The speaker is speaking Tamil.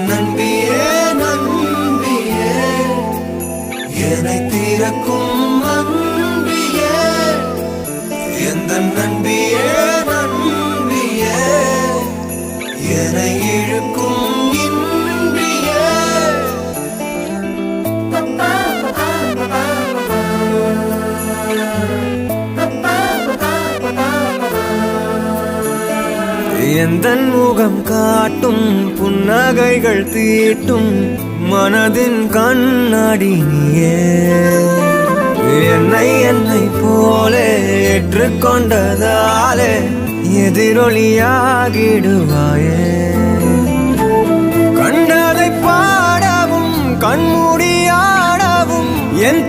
நண்பியே நண்பியே என்னை தீரக்கும் அன்பியே எந்த நண்பியே நண்பியே என்னை இழுக்கும் இன்பியே எந்தன் முகம் காட்டும் புன்னகைகள் தீட்டும் மனதின் கண்ணாடி நீயே என்னை போலே ஏற்றுக்கொண்டதாலே எதிரொலியாகிடுவாயே கண்டதை பாடவும் கண்மூடியாடவும் என்